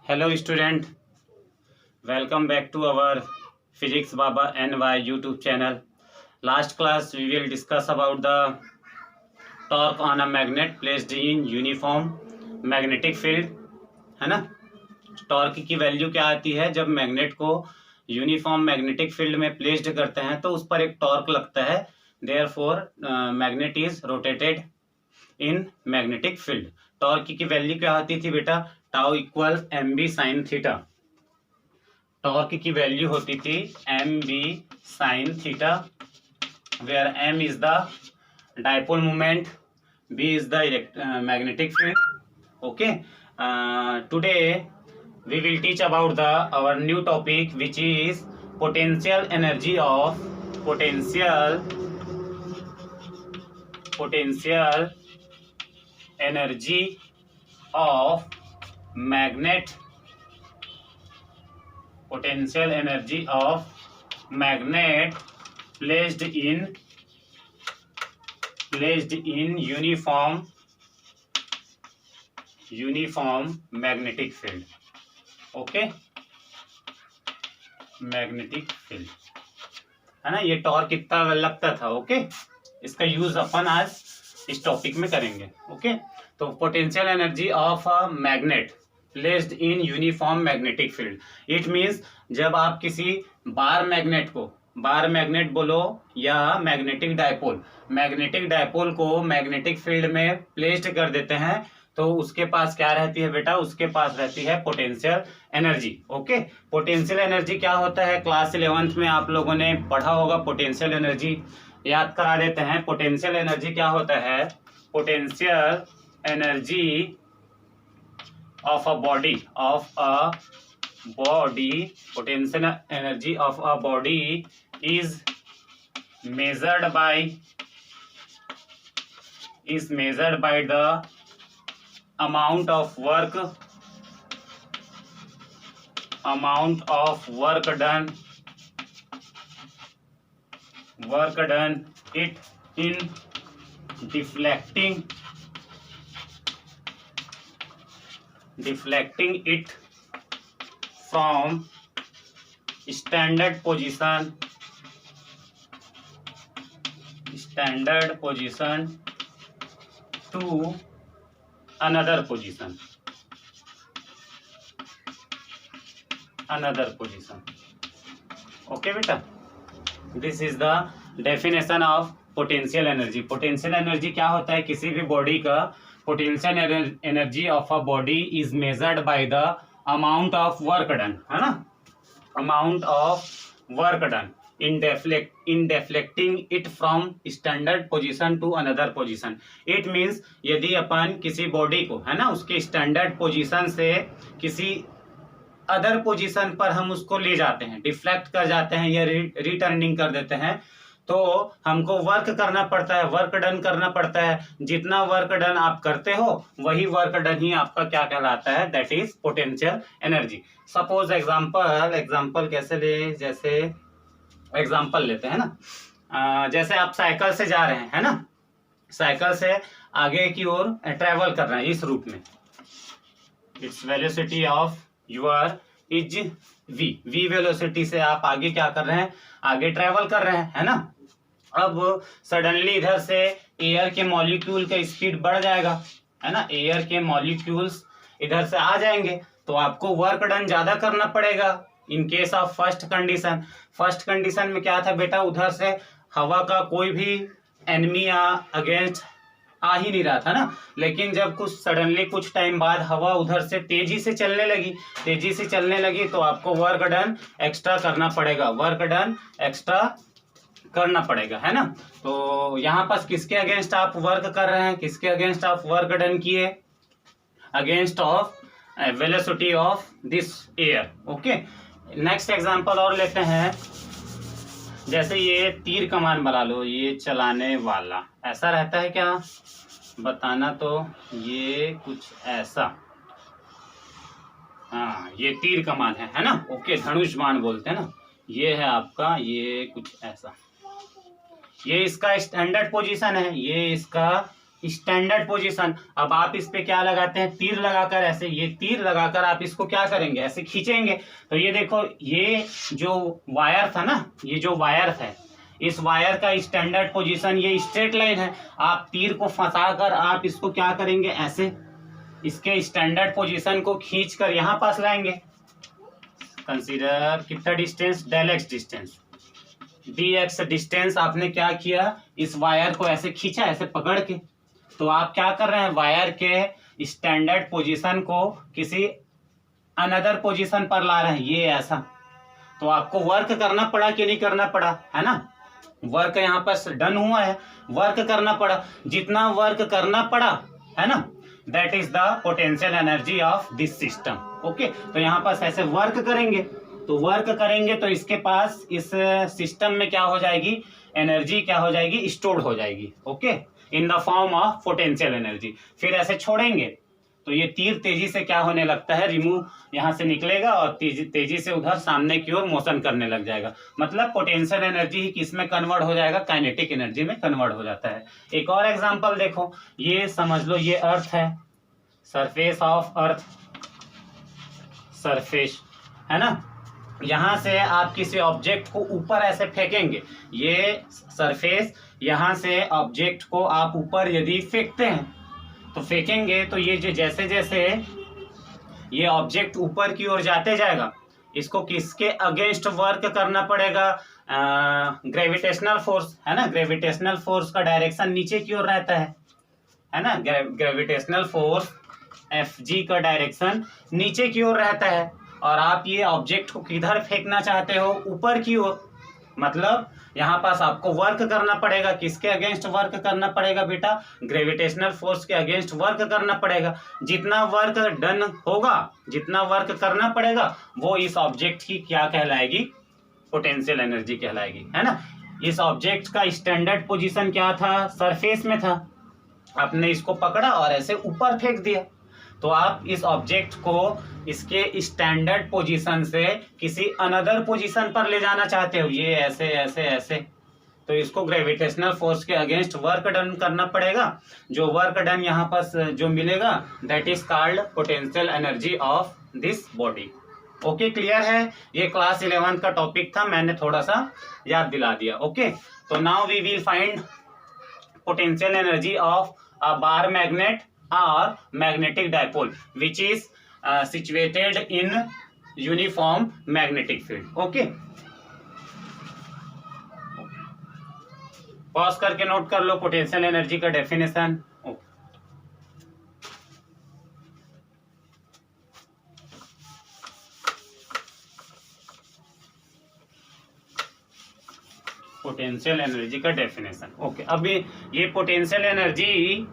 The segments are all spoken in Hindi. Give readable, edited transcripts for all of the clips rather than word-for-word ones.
Hello student, welcome back to our Physics Baba NY YouTube channel. Last class we will discuss about the torque on a magnet placed in uniform magnetic field, है ना। टॉर्क की वैल्यू क्या आती है जब मैग्नेट को यूनिफॉर्म मैग्नेटिक फील्ड में प्लेस्ड करते हैं तो उस पर एक टॉर्क लगता है। Therefore magnet is rotated in magnetic field. Torque की वैल्यू क्या आती थी बेटा? Tau equal M B sine theta. Torque की वैल्यू होती थी M B sine theta, where M is the dipole moment, B is the magnetic field. Okay, today we will teach about the our new topic, which is potential energy of potential energy of magnet, potential energy of magnet placed in uniform magnetic field. Okay, magnetic field है ना। ये टॉर्क कितना लगता था। ओके, इसका यूज अपन आज इस टॉपिक में करेंगे। ओके, तो potential energy of a magnet placed in uniform magnetic field, it means जब आप किसी बार मैग्नेट को, बार मैग्नेट बोलो या मैग्नेटिक डायपोल को मैग्नेटिक फील्ड में प्लेस्ड कर देते हैं तो उसके पास क्या रहती है बेटा? उसके पास रहती है potential energy. Okay, potential energy क्या होता है? क्लास 11th में आप लोगों ने पढ़ा होगा पोटेंशियल एनर्जी। याद करा देते हैं। पोटेंशियल एनर्जी क्या होता है? Potential energy of a body, potential energy of a body is measured by the amount of work done it in deflecting it from standard position to another position. Okay बेटा, this is the definition of potential energy. Potential energy क्या होता है? किसी भी बॉडी का potential energy of a body is measured by the amount of work done, है ना। Amount of work done in deflecting it from standard position to another position. It means यदि अपन किसी बॉडी को, है ना, उसके स्टैंडर्ड पोजीशन से किसी अदर पोजीशन पर हम उसको ले जाते हैं, डिफ्लेक्ट कर जाते हैं या रिटर्निंग कर देते हैं, तो हमको वर्क करना पड़ता है, वर्क डन करना पड़ता है। जितना वर्क डन आप करते हो वही वर्क डन ही आपका क्या कहलाता है? That is potential energy. Suppose example कैसे ले? जैसे एग्जाम्पल लेते हैं ना, जैसे आप साइकिल से जा रहे हैं, है ना, साइकिल से आगे की ओर ट्रेवल कर रहे हैं इस रूट में। It's velocity of your is V velocity से आप आगे क्या कर रहे हैं? आगे ट्रेवल कर रहे हैं, है ना। अब सडनली इधर से एयर के मॉलिक्यूल का स्पीड बढ़ जाएगा, है ना। एयर के मॉलिक्यूल्स इधर से आ जाएंगे तो आपको वर्क डन ज्यादा करना पड़ेगा। इन केस ऑफ फर्स्ट कंडीशन में क्या था बेटा? उधर से हवा का कोई भी एनिमी या अगेंस्ट आ ही नहीं रहा था ना। लेकिन जब सडनली कुछ टाइम बाद हवा उधर से तेजी से चलने लगी तो आपको वर्क डन एक्स्ट्रा करना पड़ेगा, है ना। तो यहाँ पास किसके अगेंस्ट आप वर्क कर रहे हैं? किसके अगेंस्ट आप वर्क डन किए? Against of velocity of this air. Okay, next example और लेते हैं। जैसे ये तीर कमान बना लो, ये चलाने वाला ऐसा रहता है क्या? बताना। तो ये कुछ ऐसा, हाँ, ये तीर कमान है ना। ओके, धनुष बाण बोलते हैं ना। ये है आपका, ये कुछ ऐसा, ये इसका स्टैंडर्ड पोजीशन है, ये इसका स्टैंडर्ड पोजीशन। अब आप इस पे क्या लगाते हैं, तीर लगाकर, ऐसे ये तीर लगाकर आप इसको क्या करेंगे, ऐसे खींचेंगे। तो ये देखो, ये जो वायर था ना, ये जो वायर है, इस वायर का स्टैंडर्ड पोजीशन ये स्ट्रेट लाइन है। आप तीर को फंसाकर आप इसको क्या करेंगे, ऐसे इसके स्टैंडर्ड पोजीशन को खींचकर यहाँ पास लाएंगे। कंसीडर कितना distance, del X distance, D X distance आपने क्या किया, इस वायर को ऐसे खींचा, ऐसे पकड़ के। तो आप क्या कर रहे हैं, वायर के स्टैंडर्ड पोजीशन को किसी अनदर पोजीशन पर ला रहे हैं, ये ऐसा। तो आपको वर्क करना पड़ा कि नहीं करना पड़ा, है ना। वर्क यहाँ पर डन हुआ है, वर्क करना पड़ा। जितना वर्क करना पड़ा, है ना, that is the potential energy of this system. Okay, तो यहाँ पास ऐसे वर्क करेंगे, तो वर्क करेंगे तो इसके पास इस सिस्टम में क्या हो जाएगी, एनर्जी क्या हो जाएगी, स्टोर्ड हो जाएगी। Okay, in the form of potential energy. फिर ऐसे छोड़ेंगे तो ये तीर तेजी से क्या होने लगता है, रिमूव यहाँ से निकलेगा और तेजी से उधर सामने की ओर मोशन करने लग जाएगा। मतलब पोटेंशियल एनर्जी ही किस में कन्वर्ट हो जाएगा, काइनेटिक एनर्जी में कन्वर्ट हो जाता है। एक और एग्जांपल देखो, ये समझ लो ये अर्थ है, सरफेस ऑफ अर्थ, सरफेस, है ना। यहां से आप किसी ऑब्जेक्ट को ऊपर ऐसे फेंकेंगे, ये सरफेस, यहां से ऑब्जेक्ट को आप ऊपर यदि फेंकते हैं तो फेंकेंगे तो ये जो जैसे जैसे ये ऑब्जेक्ट ऊपर की ओर जाते जाएगा, इसको किसके अगेंस्ट वर्क करना पड़ेगा, ग्रेविटेशनल फोर्स, है ना। ग्रेविटेशनल फोर्स का डायरेक्शन नीचे की ओर रहता है ना। ग्रेविटेशनल फोर्स Fg का डायरेक्शन नीचे की ओर रहता है, और आप ये ऑब्जेक्ट को किधर फेंकना चाहते हो, ऊपर की ओर। मतलब यहाँ पास आपको वर्क करना पड़ेगा, किसके अगेंस्ट वर्क करना पड़ेगा बेटा, ग्रेविटेशनल फोर्स के अगेंस्ट वर्क करना पड़ेगा। जितना वर्क डन होगा, जितना वर्क करना पड़ेगा, वो इस ऑब्जेक्ट की क्या कहलाएगी, पोटेंशियल एनर्जी कहलाएगी, है ना। इस ऑब्जेक्ट का स्टैंडर्ड पोजीशन क्या था, सरफेस में था, आपने इसको पकड़ा और ऐसे ऊपर फेंक दिया। तो आप इस ऑब्जेक्ट को इसके स्टैंडर्ड पोजीशन से किसी अनदर पोजीशन पर ले जाना चाहते हो, ये ऐसे ऐसे ऐसे, तो इसको ग्रेविटेशनल फोर्स के अगेंस्ट वर्क डन करना पड़ेगा। जो वर्क डन यहाँ पर जो मिलेगा, that is called potential energy of this body. Okay, clear है। ये क्लास 11 का टॉपिक था, मैंने थोड़ा सा याद दिला दिया। ओके, तो now we will find potential energy of a bar magnet or magnetic dipole which is situated in uniform magnetic field. Okay, pause करके नोट कर लो पोटेंशियल एनर्जी का डेफिनेशन। पोटेंशियल एनर्जी का डेफिनेशन। ओके, अभी ये पोटेंशियल एनर्जी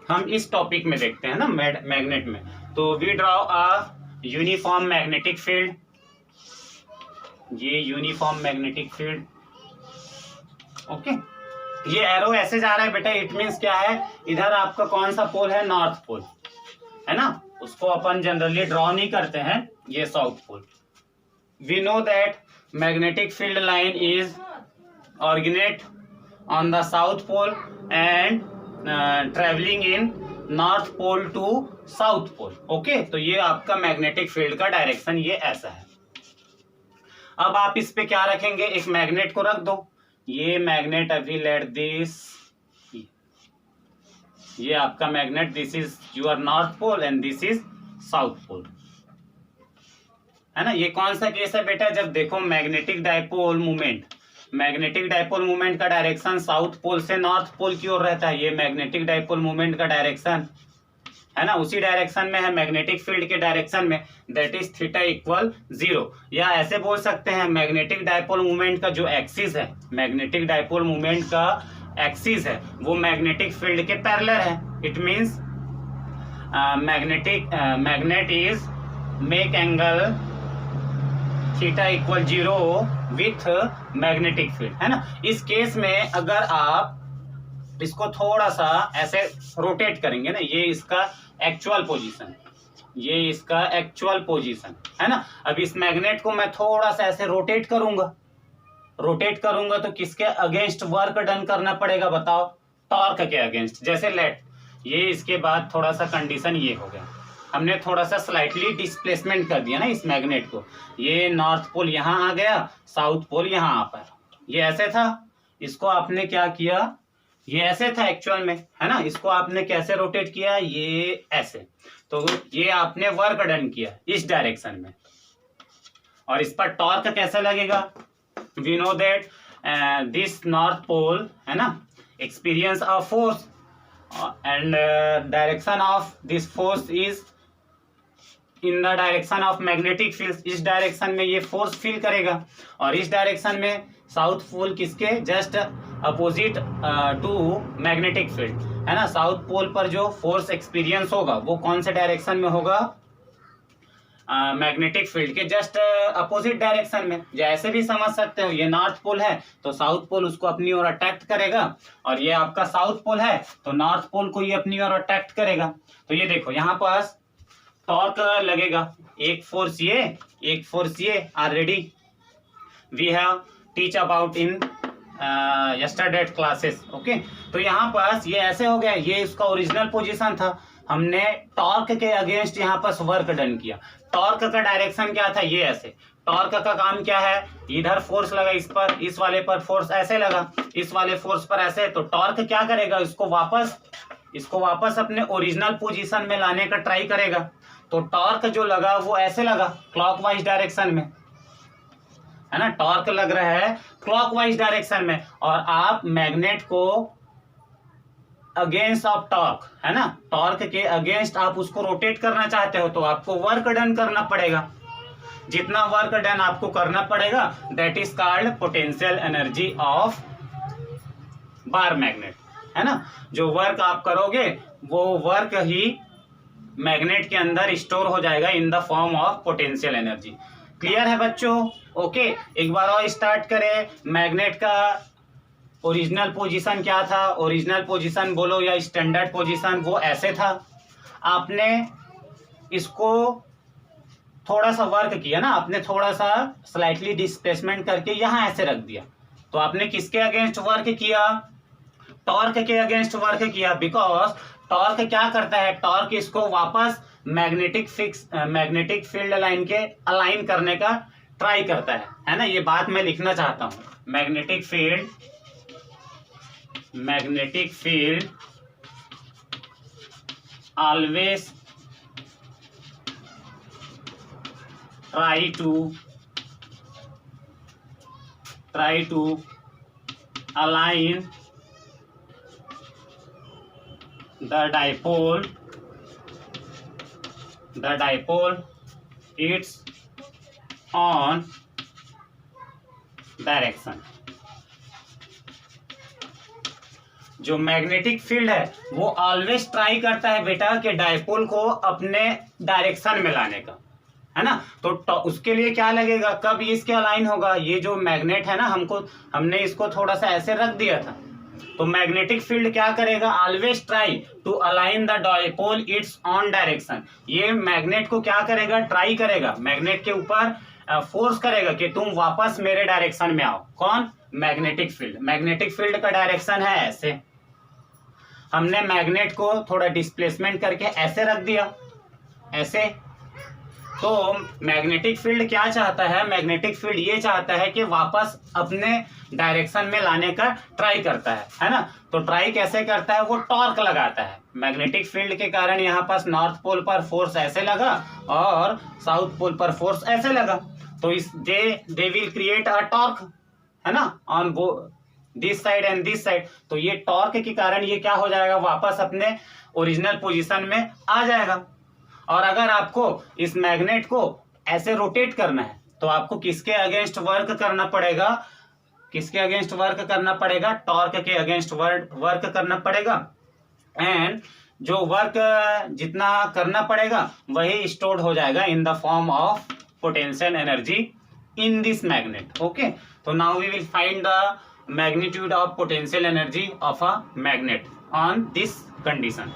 हम इस टॉपिक में देखते हैं ना, मैग्नेट में। तो we draw a uniform magnetic field, ये यूनिफॉर्म मैग्नेटिक फील्ड। ओके, ये एरो ऐसे जा रहा है बेटा, इट मींस क्या है, इधर आपका कौन सा पोल है, नॉर्थ पोल, है ना। उसको अपन जनरली ड्रॉ नहीं करते हैं, ये south pole. We know that magnetic field line is originate on the south pole and travelling in north pole to south pole. Okay, तो ये आपका मैग्नेटिक फील्ड का डायरेक्शन ये ऐसा है। अब आप इस पे क्या रखेंगे, एक मैग्नेट को रख दो। ये मैग्नेट अभी लेट दिस, ये आपका magnet, this is your north pole and this is south pole, है ना। ये कौन सा केस है बेटा, जब देखो magnetic dipole movement, magnetic dipole movement का डायरेक्शन साउथ पोल से नॉर्थ पोल की ओर रहता है। ये मैग्नेटिक डायपोल मूवमेंट का डायरेक्शन है ना, उसी डायरेक्शन में है मैग्नेटिक फील्ड के डायरेक्शन में, दैट इज थीटा इक्वल 0। या ऐसे बोल सकते हैं मैग्नेटिक डायपोल मूवमेंट का जो एक्सिस है, मैग्नेटिक डायपोल मूवमेंट का एक्सिस है, वो मैग्नेटिक फील्ड के पैरेलल है। It means magnet is make angle theta equal 0 with magnetic field, है ना। इस केस में अगर आप इसको थोड़ा सा ऐसे रोटेट करेंगे ना, ये इसका एक्चुअल पोजीशन, ये इसका एक्चुअल पोजीशन है ना। अब इस मैग्नेट को मैं थोड़ा सा ऐसे रोटेट करूंगा, तो किसके अगेंस्ट वर्क डन करना पड़ेगा बताओ, टॉर्क के अगेंस्ट। जैसे लेट ये इसके बाद थोड़ा सा कंडीशन ये हो गया, हमने थोड़ा सा स्लाइटली डिस्प्लेसमेंट कर दिया ना इस मैग्नेट को। ये नॉर्थ पोल यहाँ आ गया, साउथ पोल यहाँ पर, ये ऐसे था, इसको आपने क्या किया, ये ऐसे था एक्चुअल में, है ना, इसको आपने कैसे रोटेट किया, ये ऐसे, तो ये आपने वर्क डन किया इस डायरेक्शन में। और इस पर टॉर्क कैसे लगेगा, we know that this north pole, है ना, experience a force and direction of this force is in the direction of magnetic field. इस डायरेक्शन में ये फोर्स फील करेगा, और इस डायरेक्शन में साउथ पोल किसके just opposite to magnetic field, है ना। साउथ पोल पर जो फोर्स एक्सपीरियंस होगा वो कौन से डायरेक्शन में होगा, मैग्नेटिक फील्ड के जस्ट अपोजिट डायरेक्शन में। जैसे भी समझ सकते हो, ये नॉर्थ पोल है तो साउथ पोल उसको अपनी ओर अट्रैक्ट करेगा, और ये आपका साउथ पोल है तो नॉर्थ पोल को ये अपनी ओर अट्रैक्ट करेगा। तो ये देखो यहाँ पास टॉर्क लगेगा, एक फोर्स ये, एक फोर्स ये, already we have teach about in yesterday classes, okay. तो यहाँ पास ये ऐसे हो गया, ये इसका ओरिजिनल पोजीशन था, हमने टॉर्क के अगेंस्ट यहाँ पास वर्क डन किया। टॉर्क का डायरेक्शन क्या था, ये ऐसे, टॉर्क का काम क्या है, इधर फोर्स लगा इस पर, इस वाले पर फोर्स ऐसे लगा, इस वाले फोर्स पर ऐसे, तो टॉर्क क्या करेगा, इसको वापस अपने ओरिजिनल पोजीशन में लाने का ट्राई करेगा। तो टॉर्क जो लगा वो ऐसे लगा क्लॉकवाइज डायरेक्शन में, है ना, टॉर्क लग रहा है क्लॉकवाइज डायरेक्शन में, और आप मैग्नेट को अगेंस्ट ऑफ टॉर्क, है ना, टॉर्क के अगेंस्ट आप उसको रोटेट करना चाहते हो तो आपको वर्क डन करना पड़ेगा। जितना वर्क डन आपको करना पड़ेगा that is called potential energy of bar magnet, है ना। जो वर्क आप करोगे वो वर्क ही मैग्नेट के अंदर स्टोर हो जाएगा in the form of potential energy. Clear है बच्चों, ओके। एक बार और स्टार्ट करें। मैग्नेट का ओरिजिनल पोजीशन क्या था, ओरिजिनल पोजीशन बोलो या स्टैंडर्ड पोजीशन, वो ऐसे था। आपने इसको थोड़ा सा वर्क किया ना, आपने थोड़ा सा स्लाइटली डिस्प्लेसमेंट करके यहाँ ऐसे रख दिया, तो आपने किसके अगेंस्ट वर्क किया, टॉर्क के अगेंस्ट वर्क किया। बिकॉज टॉर्क क्या करता है, टॉर्क इसको वापस मैग्नेटिक फील्ड लाइन के अलाइन करने का ट्राई करता है ना। ये बात मैं लिखना चाहता हूं, magnetic field always try to align the dipole its on direction। जो मैग्नेटिक फील्ड है वो ऑलवेज ट्राई करता है बेटा कि डायपोल को अपने डायरेक्शन में लाने का, है ना। तो उसके लिए क्या लगेगा, कब इसके अलाइन होगा, ये जो मैग्नेट है ना, हमने इसको थोड़ा सा ऐसे रख दिया था, तो मैग्नेटिक फील्ड क्या करेगा, always try to align the dipole its on direction. ये मैग्नेट को क्या करेगा, ट्राई करेगा, मैग्नेट के ऊपर फोर्स करेगा कि तुम वापस मेरे डायरेक्शन में आओ। कौन, मैग्नेटिक फील्ड का डायरेक्शन है ऐसे। हमने मैग्नेट को थोड़ा डिस्प्लेसमेंट करके ऐसे रख दिया, ऐसे। तो मैग्नेटिक फील्ड क्या चाहता है, मैग्नेटिक फील्ड ये चाहता है कि वापस अपने डायरेक्शन में लाने का ट्राई करता है ना। तो ट्राई कैसे करता है, वो टॉर्क लगाता है। मैग्नेटिक फील्ड के कारण यहाँ पास नॉर्थ पोल पर फोर्स ऐसे लगा और साउथ पोल पर फोर्स ऐसे लगा, तो इस they will create a torque, है ना, on this side and this side. तो ये टॉर्क के कारण ये क्या हो जाएगा, वापस अपने ओरिजिनल पोजीशन में आ जाएगा। और अगर आपको इस मैग्नेट को ऐसे रोटेट करना है तो आपको किसके अगेंस्ट वर्क करना पड़ेगा, किसके अगेंस्ट वर्क करना पड़ेगा, टॉर्क के अगेंस्ट वर्क करना पड़ेगा। एंड जो वर्क जितना करना पड़ेगा वही स्टोर्ड हो जाएगा in the form of potential energy in this magnet, okay. तो now we will find the magnitude of potential energy of a magnet on this condition.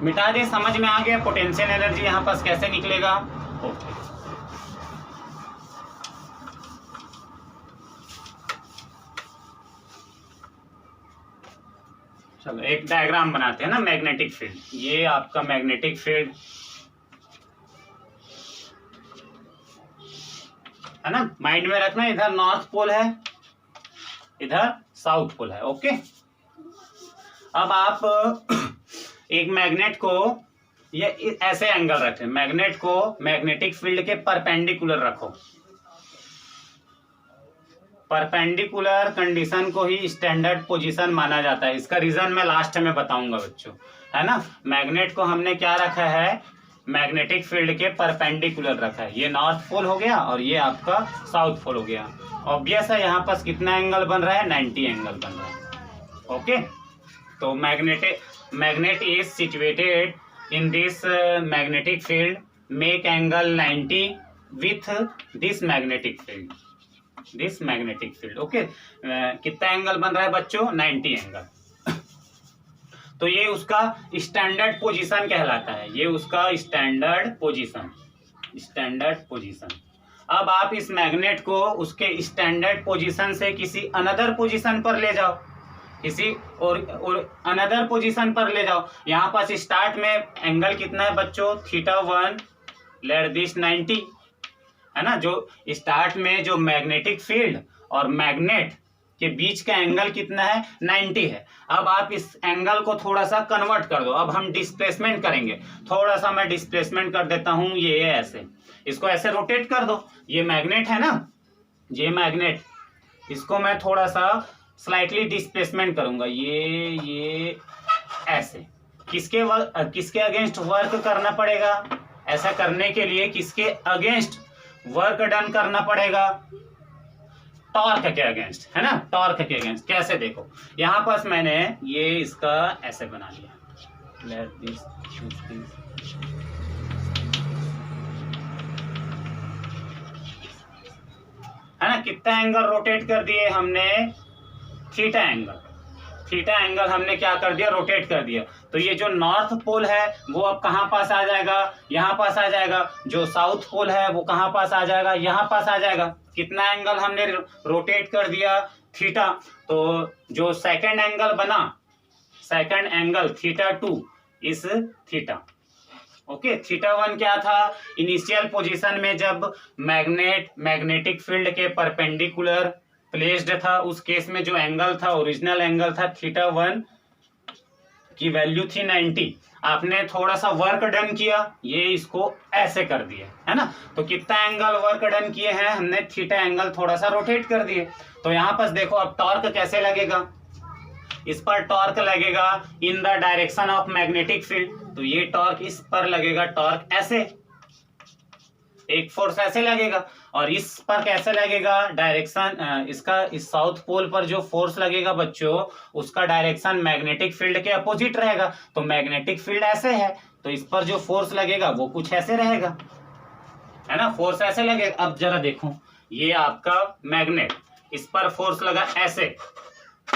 मिटा दे, समझ में आ गया पोटेंशियल एनर्जी यहां पास कैसे निकलेगा, ओके। चलो एक डायग्राम बनाते हैं ना मैग्नेटिक फील्ड। ये आपका मैग्नेटिक फील्ड है ना, माइंड में रखना, इधर नॉर्थ पोल है, इधर साउथ पोल है। ओके, अब आप एक मैग्नेट को ये ऐसे एंगल रखें, मैग्नेट को मैग्नेटिक फील्ड के परपेंडिकुलर रखो। परपेंडिकुलर कंडीशन को ही स्टैंडर्ड पोजीशन माना जाता है। इसका रीजन मैं लास्ट में बताऊंगा बच्चों, है ना। मैग्नेट को हमने क्या रखा है, मैग्नेटिक फील्ड के परपेंडिकुलर रखा है। ये नॉर्थ पोल हो गया और ये आपका साउथ पोल हो गया। ऑब्वियस है यहाँ पास कितना एंगल बन रहा है, 90 एंगल बन रहा है। ओके, तो magnet is situated in this magnetic field, make angle 90 with this magnetic field, okay। कितना एंगल बन रहा है बच्चों, 90 एंगल। तो ये उसका स्टैंडर्ड पोजीशन कहलाता है, ये उसका स्टैंडर्ड पोजीशन। अब आप इस मैग्नेट को उसके स्टैंडर्ड पोजीशन से किसी अनदर पोजीशन पर ले जाओ, किसी और अनदर पोजीशन पर ले जाओ। यहाँ पास स्टार्ट में एंगल कितना है बच्चों, θ1, लेट दिस 90, है ना। जो स्टार्ट में जो मैग्नेटिक फील्ड और मैग्नेट के बीच का एंगल कितना है, 90 है। अब आप इस एंगल को थोड़ा सा कन्वर्ट कर दो। अब हम डिस्प्लेसमेंट करेंगे, थोड़ा सा मैं डिस्प्लेसमेंट कर देता हूं, ये ऐसे, इसको ऐसे रोटेट कर दो। ये मैग्नेट है ना, ये मैग्नेट, इसको मैं थोड़ा सा स्लाइटली डिस्प्लेसमेंट करूंगा, ये ऐसे। किसके अगेंस्ट वर्क करना पड़ेगा, ऐसा करने के लिए किसके अगेंस्ट वर्क डन करना पड़ेगा, टॉर्क के अगेंस्ट, है ना, टॉर्क के अगेंस्ट। कैसे, देखो यहां पास मैंने ये इसका ऐसे बना लिया, लेट दिस, है ना। कितना एंगल रोटेट कर दिए हमने, थीटा एंगल हमने क्या कर दिया, रोटेट कर दिया। तो ये जो नॉर्थ पोल है वो अब कहां पास आ जाएगा, यहां पास आ जाएगा। जो साउथ पोल है वो कहां पास आ जाएगा, यहां पास आ जाएगा। कितना एंगल हमने रोटेट कर दिया, थीटा। तो जो सेकंड एंगल बना, सेकंड एंगल θ2 इस थीटा। ओके, θ1 क्या था, इनिशियल पोजीशन में जब मैग्नेटिक फील्ड के परपेंडिकुलर प्लेस्ड था, उस केस में जो एंगल था, ओरिजिनल एंगल था θ1 की वैल्यू थी 90। आपने थोड़ा सा वर्क डन किया, ये इसको ऐसे कर दिया, है ना। तो कितना एंगल वर्क डन किए हैं हमने, थीटा एंगल थोड़ा सा रोटेट कर दिए। तो यहां पास देखो अब टॉर्क कैसे लगेगा, इस पर टॉर्क लगेगा इन the direction of magnetic field. तो ये टॉर्क इस पर लगेगा, टॉर्क ऐसे, एक फोर्स ऐसे लगेगा। और इस पर कैसे लगेगा, डायरेक्शन इसका, इस साउथ पोल पर जो फोर्स लगेगा बच्चों, उसका डायरेक्शन मैग्नेटिक फील्ड के अपोजिट रहेगा। तो मैग्नेटिक फील्ड ऐसे है, तो इस पर जो फोर्स लगेगा वो कुछ ऐसे रहेगा, है ना, फोर्स ऐसे लगेगा। अब जरा देखो, ये आपका मैग्नेट, इस पर फोर्स लगा ऐसे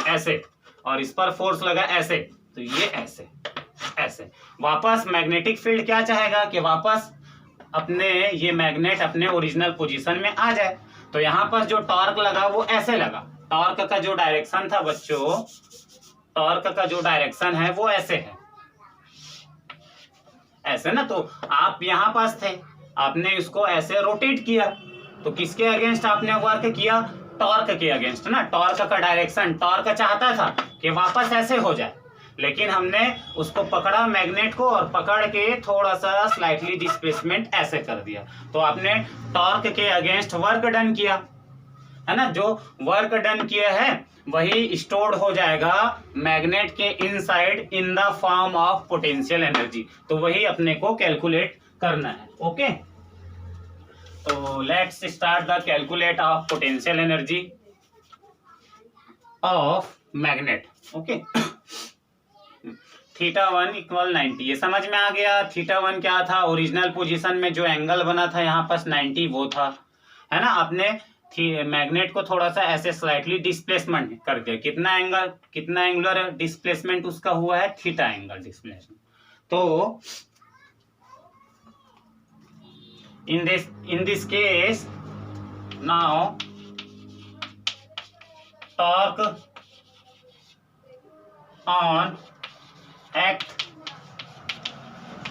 ऐसे, और इस पर फोर्स लगा ऐसे, तो ये ऐसे ऐसे। वापस मैग्नेटिक फील्ड क्या चाहेगा कि वापस अपने ये मैग्नेट अपने ओरिजिनल पोजीशन में आ जाए। तो यहां पर जो टॉर्क लगा वो ऐसे लगा। टॉर्क का जो डायरेक्शन था बच्चों, टॉर्क का जो डायरेक्शन है वो ऐसे है, ऐसे ना। तो आप यहां पास थे, आपने इसको ऐसे रोटेट किया, तो किसके अगेंस्ट आपने वर्क किया, टॉर्क के अगेंस्ट ना। टॉर्क का डायरेक्शन, टॉर्क चाहता था कि वापस ऐसे हो जाए, लेकिन हमने उसको पकड़ा मैग्नेट को, और पकड़ के थोड़ा सा स्लाइटली डिस्प्लेसमेंट ऐसे कर दिया। तो आपने टॉर्क के अगेंस्ट वर्क डन किया, है ना। जो वर्क डन किया है वही स्टोर्ड हो जाएगा मैग्नेट के inside in the form of potential energy. तो वही अपने को कैलकुलेट करना है। ओके, तो let's start the calculate of potential energy of magnet. Okay, θ1 = 90, ये समझ में आ गया। θ1 क्या था, ओरिजिनल पोजीशन में जो एंगल बना था यहाँ पास 90 वो था, है ना। आपने मैग्नेट को थोड़ा सा ऐसे स्लाइटली डिस्प्लेसमेंट कर दिया। कितना एंगुलर डिस्प्लेसमेंट उसका हुआ है, थीटा एंगल डिस्प्लेसमेंट। तो in this case now torque on act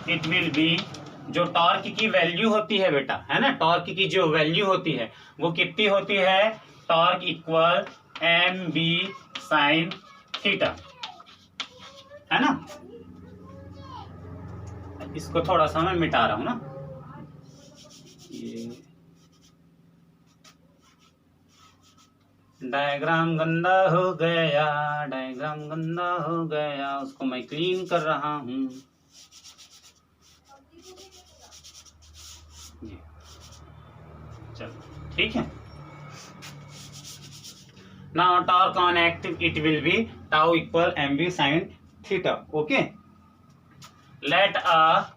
it will B, जो टॉर्क की वैल्यू होती है बेटा, है ना, टॉर्क की जो वैल्यू होती है वो कितनी होती है, torque equal M B sine theta, है ना। इसको थोड़ा सा मैं मिटा रहा हूं ना, ये डायग्राम गंदा हो गया, डायग्राम गंदा हो गया, उसको मैं क्लीन कर रहा हूं। चलो ठीक है। Now torque on act it will be tau equal M B sine theta. Okay, let a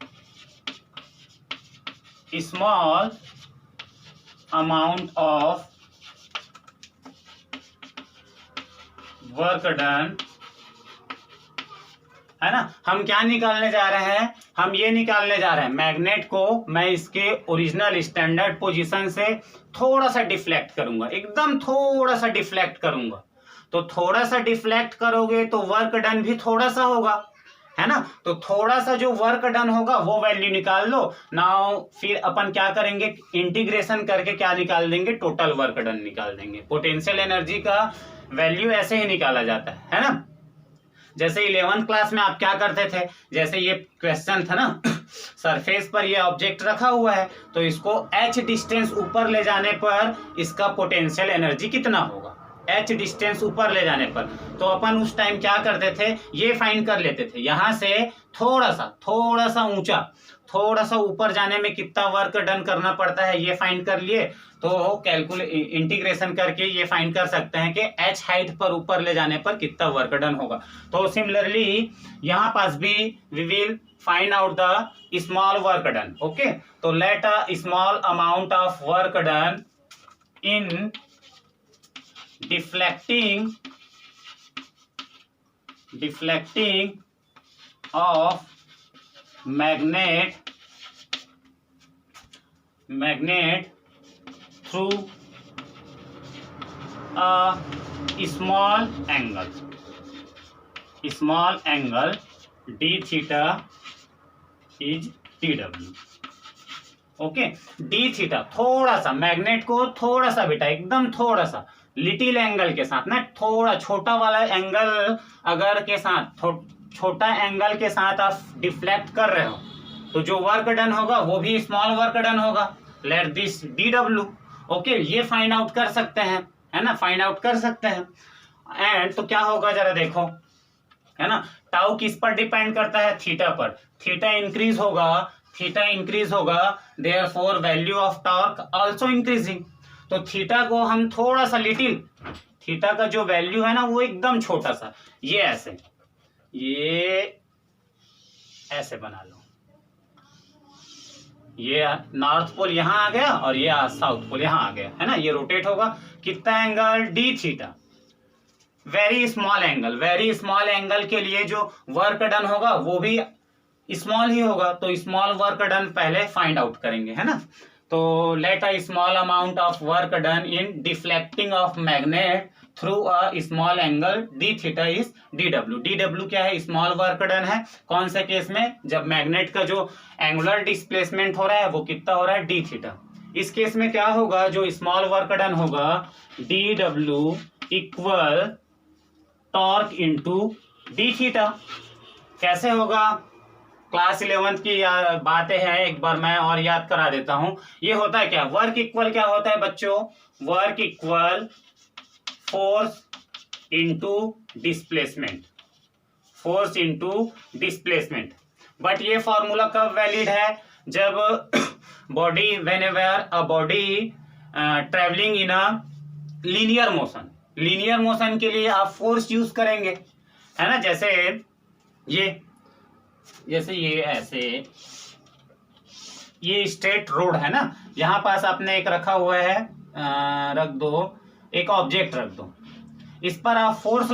small amount of work done, है ना। हम क्या निकालने जा रहे हैं, हम ये निकालने जा रहे हैं मैग्नेट को मैं इसके ओरिजिनल स्टैंडर्ड पोजीशन से थोड़ा सा डिफ्लेक्ट करूंगा, एकदम थोड़ा सा डिफ्लेक्ट करूंगा। तो थोड़ा सा डिफ्लेक्ट करोगे तो वर्क डन भी थोड़ा सा होगा, है ना। तो थोड़ा सा जो वर्क डन होगा वो वैल्यू निकाल लो। नाउ फिर अपन क्या करेंगे, इंटीग्रेशन करके क्या निकाल देंगे, टोटल वर्क डन निकाल देंगे। पोटेंशियल एनर्जी का वैल्यू ऐसे ही निकाला जाता है ना। जैसे 11th क्लास में आप क्या करते थे, जैसे ये क्वेश्चन था ना, सरफेस पर ये ऑब्जेक्ट रखा हुआ है तो इसको h डिस्टेंस ऊपर ले जाने पर इसका पोटेंशियल एनर्जी कितना होगा, h डिस्टेंस ऊपर ले जाने पर। तो अपन उस टाइम क्या करते थे, ये फाइंड कर लेते थे, यहां से थोड़ा सा ऊंचा, थोड़ा सा ऊपर जाने में कितना वर्क डन करना पड़ता है ये फाइंड कर लिए। तो इंटीग्रेशन करके ये फाइंड कर सकते हैं कि h हाइट पर ऊपर ले जाने पर कितना वर्क डन होगा। तो सिमिलरली यहाँ पास भी we will find out the small work done. Okay, तो let a small amount of work done in deflecting of magnet through a small angle d theta is dw। Okay, D theta, थोड़ा सा मैग्नेट को थोड़ा सा बेटा, एकदम थोड़ा सा लिटिल एंगल के साथ ना, थोड़ा छोटा वाला एंगल अगर के साथ, छोटा एंगल के साथ आप डिफ्लेक्ट कर रहे हो तो जो वर्क डन होगा वो भी स्मॉल वर्क डन होगा। Let this D W. Okay, ये फाइंड आउट कर सकते हैं, है ना, फाइंड आउट कर सकते हैं। एंड तो क्या होगा जरा देखो, है ना, टाउ किस पर डिपेंड करता है, थीटा पर। थीटा इंक्रीज होगा therefore value of torque also increasing. तो थीटा को हम थोड़ा सा लिटिल, थीटा का जो वैल्यू है ना वो एकदम छोटा सा, ये ऐसे बना लो, ये नॉर्थ पोल यहां आ गया और ये साउथ पोल यहां आ गया, है ना। ये रोटेट होगा कितना angle, D theta. Very small angle के लिए जो वर्क डन होगा वो भी स्मॉल ही होगा। तो स्मॉल वर्क डन पहले फाइंड आउट करेंगे, है ना। तो let a small amount of work done in deflecting of magnet through a small angle D theta is D W. D W क्या है, स्मॉल वर्क डन है। कौन से केस में, जब मैग्नेट का जो एंगुलर डिस्प्लेसमेंट हो रहा है वो कितना हो रहा है, डी थीटा। इस केस में क्या होगा, जो स्मॉल वर्क डन होगा D W equal torque into D theta. कैसे होगा, क्लास 11th की बातें हैं, एक बार मैं और याद करा देता हूं। ये होता है क्या, वर्क इक्वल क्या होता है बच्चों, work equal force into displacement. But ये फॉर्मूला कब वैलिड है, जब body, whenever a body travelling in a linear motion के लिए आप फोर्स यूज करेंगे, है ना। जैसे ये ऐसे, ये स्ट्रेट रोड है ना, यहां पास आपने एक रखा हुआ है, रख दो, एक ऑब्जेक्ट रख दो, इस पर आप फोर्स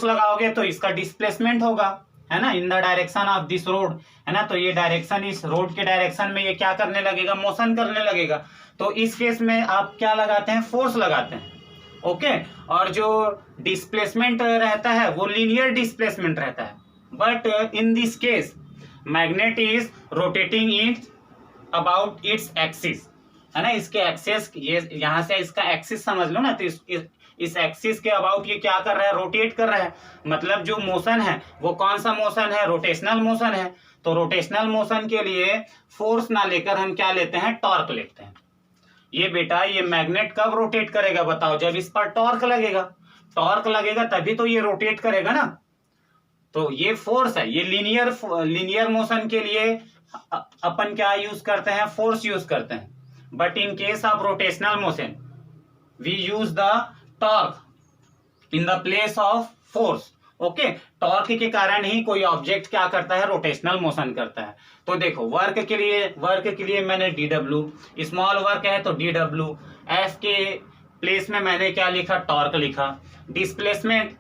लगाओगे तो इसका डिस्प्लेसमेंट होगा, है ना, इन the direction of this road, है ना। तो ये डायरेक्शन, इस रोड के डायरेक्शन में ये क्या करने लगेगा, मोशन करने लगेगा। तो इस केस में आप क्या लगाते हैं, फोर्स लगाते हैं। ओके। और जो डिस्प्लेसमेंट रहता है वो लीनियर डिस्प्लेसमेंट रहता है, but in this case magnet is rotating it about its axis, है ना। इसके एक्सिस, ये यहाँ से इसका एक्सिस समझ लो ना, तो इस एक्सिस के अबाउट ये क्या कर रहा है, रोटेट कर रहा है। मतलब जो मोशन है वो कौन सा मोशन है, रोटेशनल मोशन है। तो रोटेशनल मोशन के लिए फोर्स ना लेकर हम क्या लेते हैं, टॉर्क लेते हैं। ये बेटा ये मैग्नेट कब रोटेट करेगा बताओ, जब इस पर टॉर्क लगेगा। टॉर्क लगेगा तभी तो ये रोटेट करेगा ना। तो ये फोर्स है, ये लीनियर मोशन के लिए अपन क्या यूज करते हैं, फोर्स यूज करते हैं। But in case of rotational motion we use the torque in the place of force. Okay, torque के कारण ही कोई ऑब्जेक्ट क्या करता है, रोटेशनल मोशन करता है। तो देखो वर्क के लिए मैंने डी डब्ल्यू, स्मॉल वर्क है तो डी डब्ल्यू, एफ के प्लेस में मैंने क्या लिखा, टॉर्क लिखा। डिस्प्लेसमेंट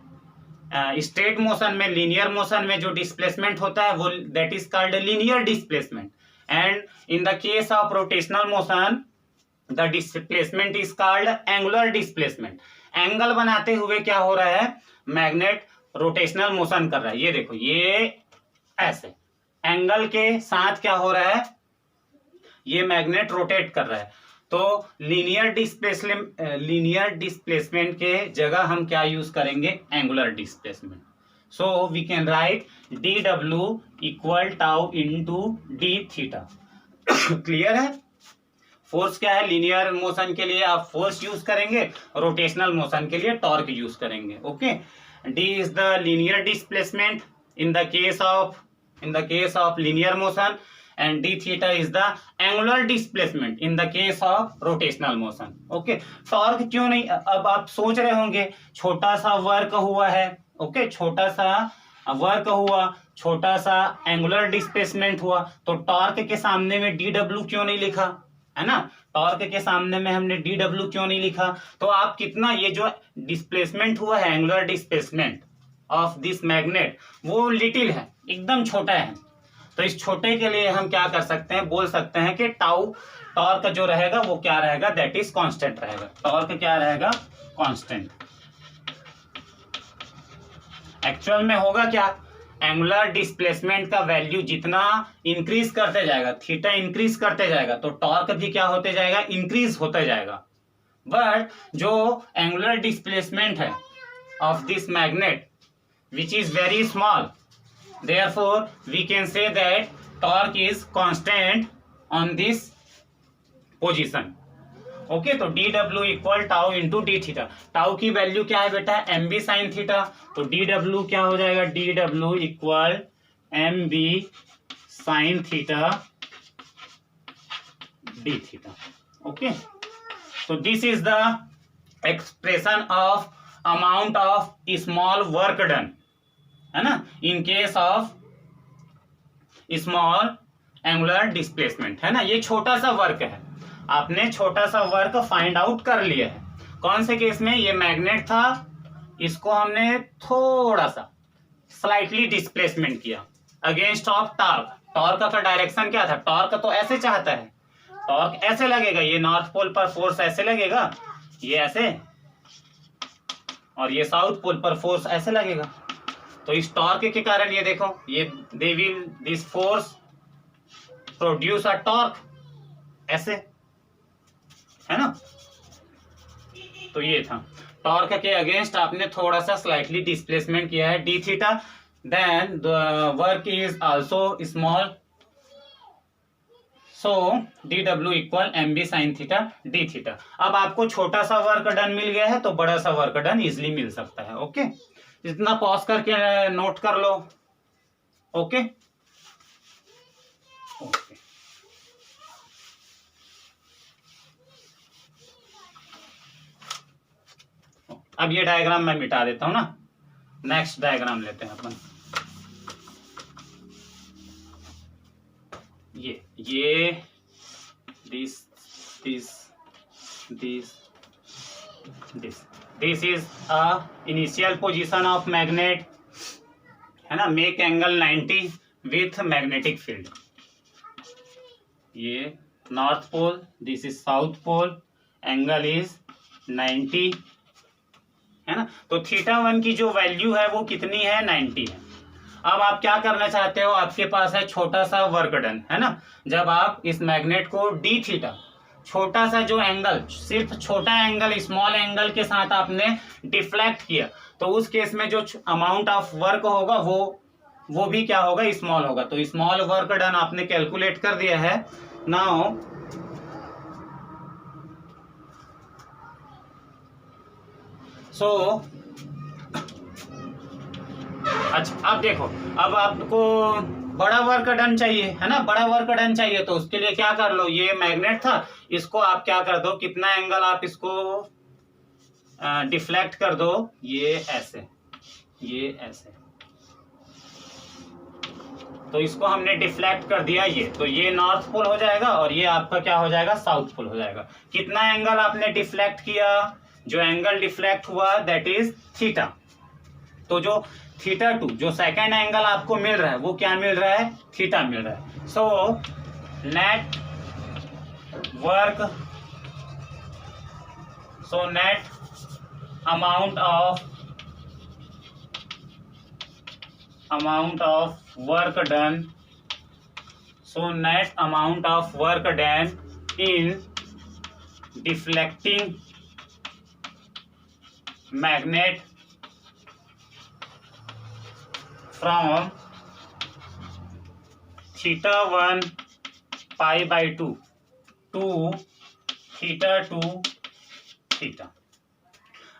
स्ट्रेट मोशन में, लीनियर मोशन में जो डिस्प्लेसमेंट होता है वो that is called linear displacement. And in the case of rotational motion the displacement is called angular displacement. Angle बनाते हुए क्या हो रहा है, मैग्नेट रोटेशनल मोशन कर रहा है। ये देखो ये ऐसे एंगल के साथ क्या हो रहा है, ये मैग्नेट रोटेट कर रहा है। तो लीनियर डिस्प्लेसमेंट के जगह हम क्या यूज करेंगे, angular displacement. So we can write D W equal tau into D theta. Clear है। फोर्स क्या है, लीनियर मोशन के लिए आप फोर्स यूज करेंगे, रोटेशनल मोशन के लिए टॉर्क यूज करेंगे। Okay, D is the linear displacement in the case of linear motion, and d theta is the angular displacement in the case of rotational motion. Okay, torque क्यों नहीं, अब आप सोच रहे होंगे छोटा सा वर्क हुआ है, ओके, छोटा सा वर्क हुआ, छोटा सा एंगुलर डिस्प्लेसमेंट हुआ, तो टॉर्क के सामने में डी डब्ल्यू क्यों नहीं लिखा, है ना। टॉर्क के सामने में हमने डी डब्ल्यू क्यों नहीं लिखा। तो आप कितना, ये जो डिस्प्लेसमेंट हुआ है, angular displacement of this magnet, वो लिटिल है, एकदम छोटा है। तो इस छोटे के लिए हम क्या कर सकते हैं, बोल सकते हैं कि टाउ, टॉर्क जो रहेगा वो क्या रहेगा, दैट इज कांस्टेंट रहेगा। टॉर्क क्या रहेगा, कांस्टेंट। एक्चुअल में होगा क्या, एंगुलर डिस्प्लेसमेंट का वैल्यू जितना इंक्रीज करते जाएगा, थीटा इंक्रीज करते जाएगा, तो टॉर्क भी क्या होते जाएगा, इंक्रीज होते जाएगा। बट जो एंगुलर डिस्प्लेसमेंट है of this magnet which is very small, therefore we can say that torque is constant on this position. Okay, तो D W equal tau into D theta. Tau की वैल्यू क्या है बेटा, एम बी साइन थीटा। तो डी डब्ल्यू क्या हो जाएगा, D W equal M B sine theta D theta. Okay, तो this is the expression of amount of small work done, है ना, in case of small angular displacement, है ना। ये छोटा सा वर्क है, आपने छोटा सा वर्क फाइंड आउट कर लिया है। कौन से केस में, ये मैग्नेट था, इसको हमने थोड़ा सा स्लाइटली डिस्प्लेसमेंट किया अगेंस्ट ऑफ टॉर्क। टॉर्क का डायरेक्शन क्या था, टॉर्क तो ऐसे चाहता है, टॉर्क ऐसे लगेगा, ये नॉर्थ पोल पर फोर्स ऐसे लगेगा, ये ऐसे, और ये साउथ पोल पर फोर्स ऐसे लगेगा। तो इस टॉर्क के कारण ये देखो, ये they will this force produce a torque, ऐसे, है ना। तो ये था टॉर्क के अगेंस्ट आपने थोड़ा सा स्लाइटली डिस्प्लेसमेंट किया है, D theta, then the work is also small, so D W equal M B sine theta D theta. अब आपको छोटा सा वर्क डन मिल गया है तो बड़ा सा वर्क डन इजिली मिल सकता है। ओके, इतना पॉज करके नोट कर लो। ओके, ओके, अब ये डायग्राम मैं मिटा देता हूं ना, नेक्स्ट डायग्राम लेते हैं अपन। ये this is a initial position of magnet, है ना, make angle 90 with magnetic field. ये north pole, this is south pole, angle is 90 है ना। तो θ1 की जो वैल्यू है वो कितनी है, 90 है। अब आप क्या करना चाहते हो, आपके पास है छोटा सा वर्क डन, है ना। जब आप इस मैग्नेट को डी थीटा, छोटा सा जो एंगल, सिर्फ छोटा एंगल, स्मॉल एंगल के साथ आपने डिफ्लेक्ट किया, तो उस केस में जो अमाउंट ऑफ वर्क होगा वो भी क्या होगा, स्मॉल होगा। तो स्मॉल वर्क डन आपने कैलकुलेट कर दिया है। नाउ अच्छा, अब देखो, अब आपको बड़ा वर्क डन चाहिए, है ना, बड़ा वर्क डन चाहिए। तो उसके लिए क्या कर लो, ये मैग्नेट था, इसको आप क्या कर दो, कितना एंगल आप इसको डिफ्लेक्ट कर दो, ये ऐसे, ये ऐसे। तो इसको हमने डिफ्लेक्ट कर दिया, ये तो ये नॉर्थ पोल हो जाएगा और ये आपका क्या हो जाएगा, साउथ पोल हो जाएगा। कितना एंगल आपने डिफ्लेक्ट किया, जो एंगल डिफ्लेक्ट हुआ दैट इज थीटा। तो जो θ2 जो सेकंड एंगल आपको मिल रहा है वो क्या मिल रहा है, थीटा मिल रहा है। सो net amount of work done, so net amount of work done in deflecting magnet from θ1 π/2 to θ2 theta.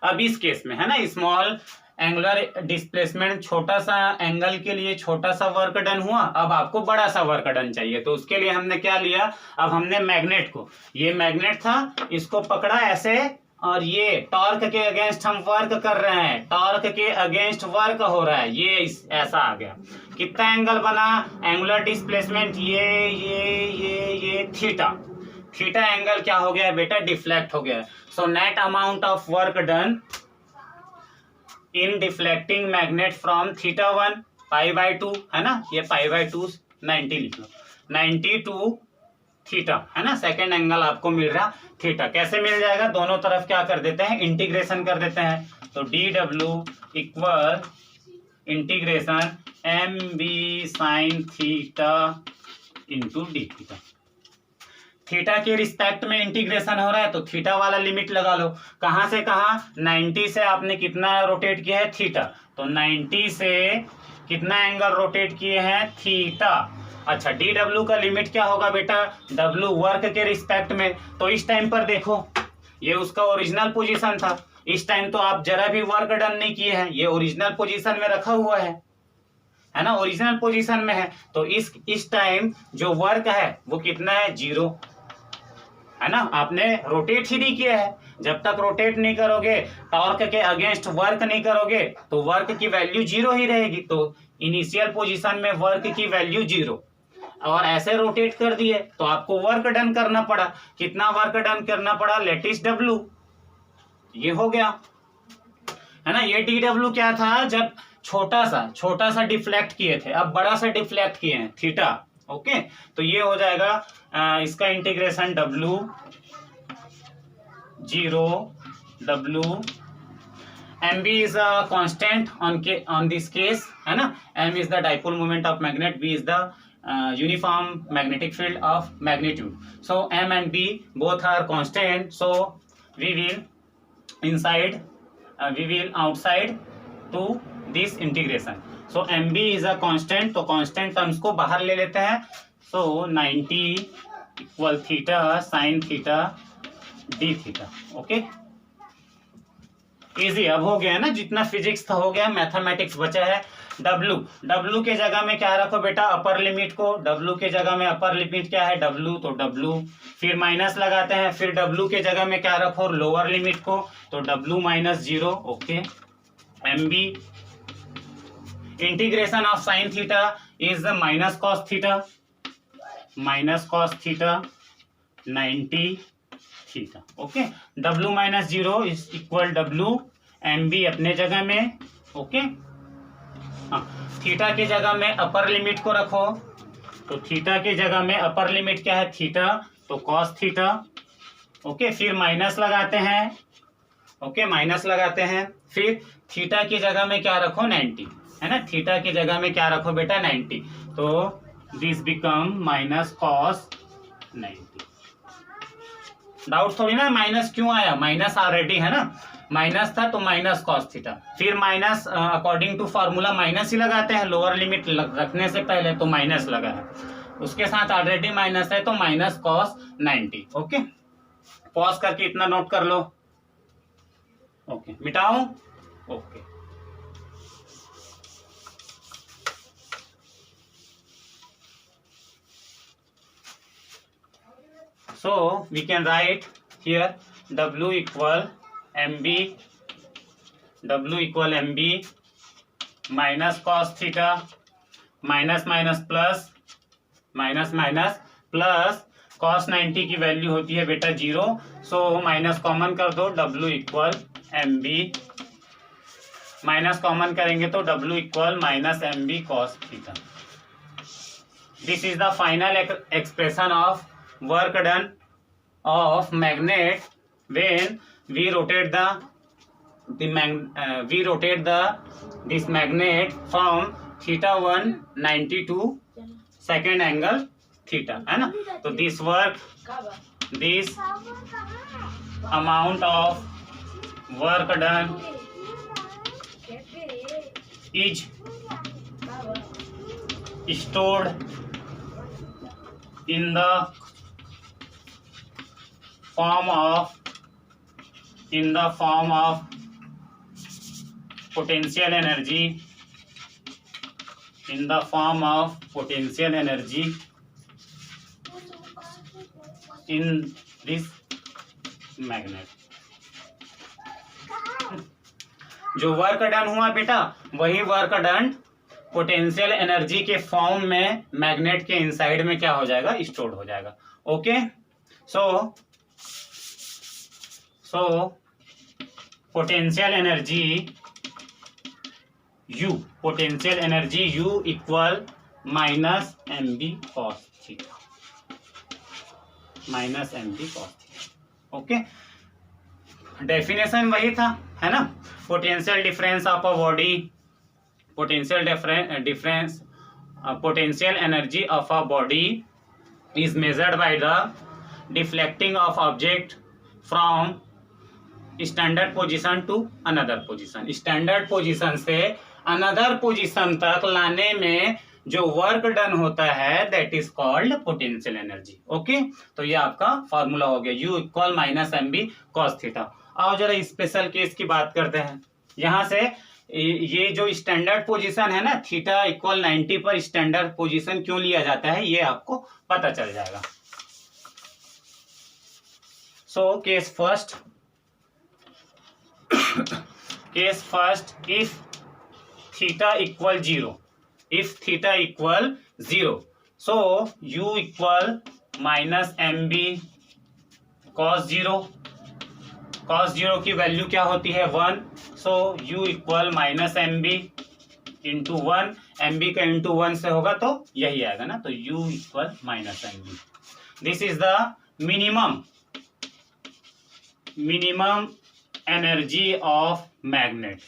अब इस केस में, है ना, स्मॉल एंगुलर डिस्प्लेसमेंट, छोटा सा एंगल के लिए छोटा सा वर्क डन हुआ। अब आपको बड़ा सा वर्क डन चाहिए, तो उसके लिए हमने क्या लिया, अब हमने मैग्नेट को, ये मैग्नेट था, इसको पकड़ा ऐसे, और ये टॉर्क के अगेंस्ट हम वर्क कर रहे हैं, टॉर्क के अगेंस्ट वर्क हो रहा है, ये ऐसा आ गया। कितना एंगल बना, एंगुलर डिस्प्लेसमेंट ये थीटा एंगल क्या हो गया बेटा, डिफ्लेक्ट हो गया। So net amount of work done in deflecting magnet from θ1 π/2, है ना, ये π/2 90 लिख लो, 90 टू थीटा, है ना, सेकेंड एंगल आपको मिल रहा थीटा। कैसे मिल जाएगा, दोनों तरफ क्या कर देते हैं, इंटीग्रेशन कर देते हैं। तो dw equal integration mb sin theta into D theta. Theta के रिस्पेक्ट में इंटीग्रेशन हो रहा है, तो थीटा वाला लिमिट लगा लो। कहां से कहां, 90 से आपने कितना रोटेट किया है, थीटा। तो 90 से कितना एंगल रोटेट किए हैं, थीटा। अच्छा, dw का लिमिट क्या होगा बेटा, w वर्क के रिस्पेक्ट में। तो इस टाइम पर देखो, ये उसका ओरिजिनल पोजीशन था, इस टाइम तो आप जरा भी वर्क डन नहीं किए हैं, ये ओरिजिनल पोजीशन में रखा हुआ है ना, ओरिजिनल पोजीशन में है। तो इस टाइम जो वर्क है वो कितना है, 0, है ना, आपने रोटेट ही नहीं किया है। जब तक रोटेट नहीं करोगे, टॉर्क के अगेंस्ट वर्क नहीं करोगे, तो वर्क की वैल्यू 0 ही रहेगी। तो इनिशियल पोजीशन में वर्क की वैल्यू 0, और ऐसे रोटेट कर दिए तो आपको वर्क डन करना पड़ा। कितना वर्क डन करना पड़ा, लेटिस w, ये हो गया, है ना। ये dw क्या था, जब छोटा सा डिफ्लेक्ट किए थे, अब बड़ा सा डिफ्लेक्ट किए हैं, थीटा। ओके, तो ये हो जाएगा इसका integration w 0 w mb is a constant on this case, है ना। m is the dipole moment of magnet, b is the uniform magnetic field of magnitude. So m and b both are constant, so we will outside to this integration. So mb is a constant, तो constant terms को बाहर ले लेते हैं। So 90 equal theta sine theta D theta. Okay, easy अब हो गया है ना, जितना फिजिक्स था हो गया, मैथमेटिक्स बचा है। W के जगह में क्या रखो बेटा, अपर लिमिट को। W के जगह में अपर लिमिट क्या है, W, तो W, फिर माइनस लगाते हैं, फिर W के जगह में क्या रखो, लोअर लिमिट को, तो W -0। Okay, MB integration of sine theta is minus cos theta 90 theta. Okay, W -0 is equal W, MB अपने जगह में। ओके, हाँ, थीटा की जगह में अपर लिमिट को रखो, तो थीटा की जगह में अपर लिमिट क्या है, थीटा, तो कॉस थीटा। ओके, फिर माइनस लगाते हैं। ओके, माइनस लगाते हैं। फिर थीटा की जगह में क्या रखो, 90, है ना, थीटा की जगह में क्या रखो बेटा, 90। तो this become minus cos 90। Doubt थोड़ी ना माइनस क्यों आया, माइनस ऑलरेडी है ना, माइनस था तो माइनस कॉस थीटा। फिर minus according to formula minus ही लगाते हैं, लोअर लिमिट रखने से पहले तो माइनस लगा है, उसके साथ ऑलरेडी माइनस है तो माइनस कॉस 90। ओके, पॉज करके इतना नोट कर लो। ओके, मिटाऊं? Okay, so we can write here W equal MB minus cos theta minus minus plus minus minus plus cos 90 की वैल्यू होती है बेटा 0, सो माइनस कॉमन कर दो, W equal MB, minus common करेंगे तो W equal minus MB cos theta. This is the final expression of work done of magnet when we rotate this magnet from theta 190 to second angle theta, है ना। तो this amount of work done is stored in the form of potential energy, in the form of potential energy in this magnet। जो वर्क डन हुआ बेटा वही वर्क डन पोटेंशियल एनर्जी के फॉर्म में मैग्नेट के इनसाइड में क्या हो जाएगा, स्टोर्ड हो जाएगा। ओके, सो potential energy U equal minus MB cos theta, minus MB cos theta। Okay, definition वही था, है ना। Potential difference of a body, potential energy of a body is measured by the deflecting of object from standard position to another position, standard position से अनदर पोजीशन तक लाने में जो वर्क डन होता है that is called potential energy. Okay, तो ये आपका फॉर्मूला हो गया, U equal minus MB cos theta. आओ जरा स्पेशल केस की बात करते हैं। यहां से ये जो स्टैंडर्ड पोजीशन है ना, थीटा इक्वल 90 पर स्टैंडर्ड पोजीशन क्यों लिया जाता है ये आपको पता चल जाएगा। So case first, if theta equal 0, so U equal minus MB cos 0 की वैल्यू क्या होती है 1, so U equal minus MB into 1, MB का इंटू 1 से होगा तो यही आएगा ना, तो U equal minus MB। This is the minimum energy of magnet.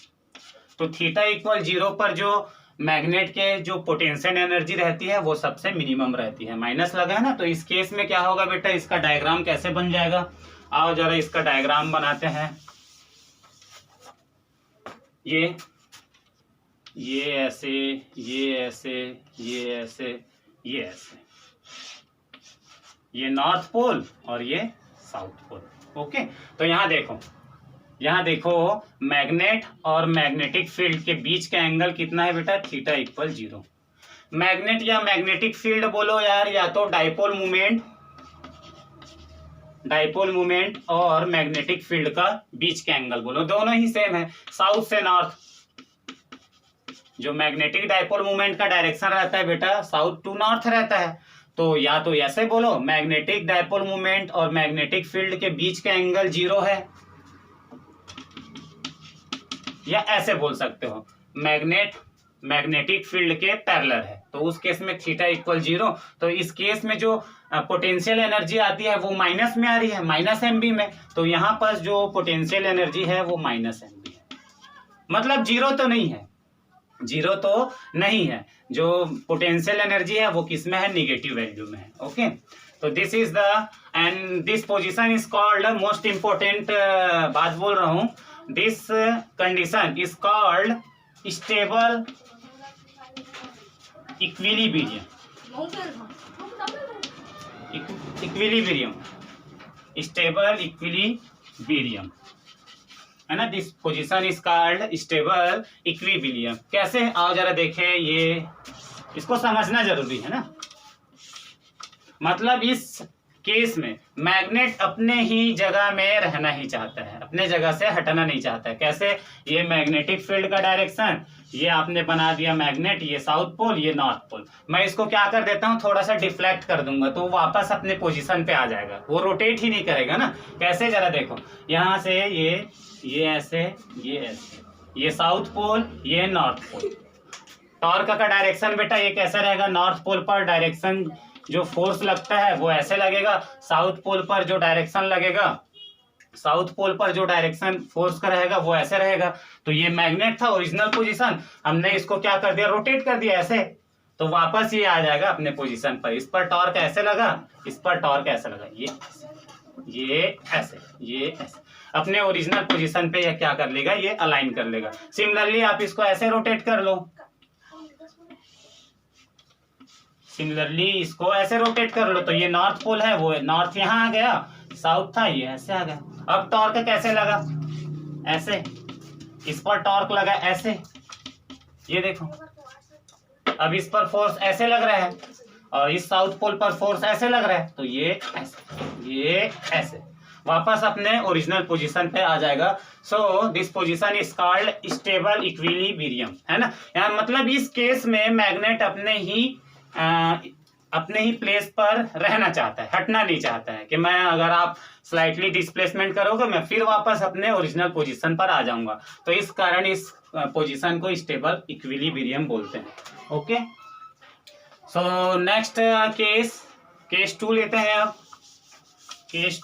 तो थीटा इक्वल 0 पर जो मैग्नेट के जो पोटेंशियल एनर्जी रहती है वो सबसे मिनिमम रहती है, माइनस लगा है ना। तो इस केस में क्या होगा बेटा, इसका डायग्राम कैसे बन जाएगा, आओ जरा इसका डायग्राम बनाते हैं। ये ऐसे, ये ऐसे, ये ऐसे, ये ऐसे, ये नॉर्थ पोल और ये साउथ पोल। ओके, तो यहाँ देखो मैग्नेट और मैग्नेटिक फील्ड के बीच का एंगल कितना है बेटा, थीटा इक्वल 0। मैग्नेट या मैग्नेटिक फील्ड बोलो यार, या तो डाइपोल मूवमेंट और मैग्नेटिक फील्ड का बीच का एंगल बोलो, दोनों ही सेम है, साउथ से नॉर्थ। जो मैग्नेटिक डाइपोल मूवमेंट का डायरेक्शन रहता है बेटा साउथ टू नॉर्थ रहता है, तो या तो ऐसे बोलो मैग्नेटिक डाइपोल मूवमेंट और मैग्नेटिक फील्ड के बीच का एंगल 0 है, या ऐसे बोल सकते हो मैग्नेट मैग्नेटिक फील्ड के पैरेलल है, तो उस केस में थीटा इक्वल 0। तो इस केस में जो पोटेंशियल एनर्जी आती है वो माइनस में आ रही है, माइनस एमबी में, तो यहाँ पर जो पोटेंशियल एनर्जी है वो माइनस एमबी है, मतलब जीरो तो नहीं है, जीरो तो नहीं है। जो पोटेंशियल एनर्जी है वो किस में है, निगेटिव वैल्यू में है। ओके, तो this is the end this position is called most important बात बोल रहा हूं, this condition is called stable equilibrium, equilibrium, stable equilibrium है ना। This position is called stable equilibrium. कैसे, आओ जरा देखें, ये इसको समझना जरूरी है ना। मतलब इस केस में मैग्नेट अपने ही जगह में रहना ही चाहता है, अपने जगह से हटना नहीं चाहता है। कैसे, ये मैग्नेटिक फील्ड का डायरेक्शन, ये आपने बना दिया मैग्नेट, ये साउथ पोल, ये नॉर्थ पोल। मैं इसको क्या कर देता हूँ, थोड़ा सा डिफ्लेक्ट कर दूंगा तो वापस अपने पोजीशन पे आ जाएगा, वो रोटेट ही नहीं करेगा ना। कैसे, जरा देखो, यहाँ से ये ऐसे, ये ऐसे, ये साउथ पोल, ये नॉर्थ पोल। टॉर्क का डायरेक्शन बेटा ये कैसा रहेगा, नॉर्थ पोल पर डायरेक्शन जो फोर्स लगता है वो ऐसे लगेगा, साउथ पोल पर जो डायरेक्शन लगेगा, साउथ पोल पर जो डायरेक्शन फोर्स का रहेगा वो ऐसे रहेगा। तो ये मैग्नेट था ओरिजिनल पोजीशन, हमने इसको क्या कर दिया, रोटेट कर दिया ऐसे, तो वापस ये आ जाएगा अपने पोजीशन पर। इस पर टॉर्क ऐसे लगा, इस पर टॉर्क ऐसे लगा, ये ऐसे, ये ऐसे, अपने ओरिजिनल पोजीशन पे ये क्या कर लेगा, ये अलाइन कर लेगा। सिमिलरली आप इसको ऐसे रोटेट कर लो, सिमिलरली इसको ऐसे रोटेट कर लो, तो ये नॉर्थ पोल है, वो नॉर्थ यहाँ आ गया, साउथ था ये ऐसे आ गया। अब टॉर्क कैसे लगा, ऐसे, इस पर टॉर्क लगा ऐसे, ये देखो, अब इस पर फोर्स ऐसे लग रहा है और इस साउथ पोल पर फोर्स ऐसे लग रहा है, तो ये ऐसे, ये ऐसे, वापस अपने ओरिजिनल पोजीशन पे आ जाएगा। So this position is called stable equilibrium, है ना। यहाँ मतलब इस केस में मैग्नेट अपने ही प्लेस पर रहना चाहता है, हटना नहीं चाहता है कि मैं, अगर आप स्लाइटली डिस्प्लेसमेंट करोगे मैं फिर वापस अपने ओरिजिनल पोजीशन पर आ जाऊंगा। तो इस कारण इस पोजीशन को स्टेबल इक्विलिब्रियम बोलते हैं। ओके, सो नेक्स्ट केस 2 लेते हैं अब। Case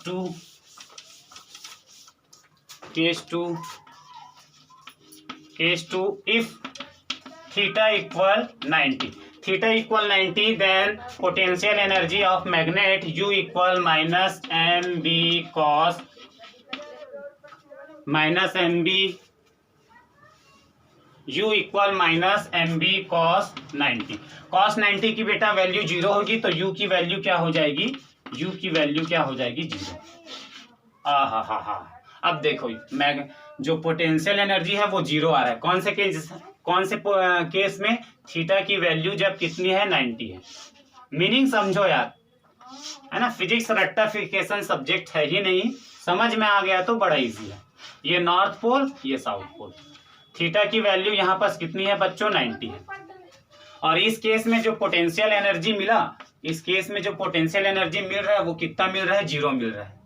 two if theta equal 90, theta equal 90, then potential energy of magnet U equal minus mb cos 90। cos 90 की बेटा वैल्यू 0 होगी, तो U की वैल्यू क्या हो जाएगी, U की वैल्यू क्या हो जाएगी, 0। अब देखो जो पोटेंशियल एनर्जी है वो 0 आ रहा है, कौन से केस में, थीटा की वैल्यू जब कितनी है, 90 है। मीनिंग समझो यार, है ना। फिजिक्स रेक्टिफिकेशन सब्जेक्ट है ही नहीं, समझ में आ गया तो बड़ा इजी है। ये नॉर्थ पोल, ये साउथ पोल, थीटा की वैल्यू यहाँ पर कितनी है बच्चों, 90 है। और इस केस में जो पोटेंशियल एनर्जी मिला, इस केस में जो पोटेंशियल एनर्जी मिल रहा है वो कितना मिल रहा है, 0 मिल रहा है।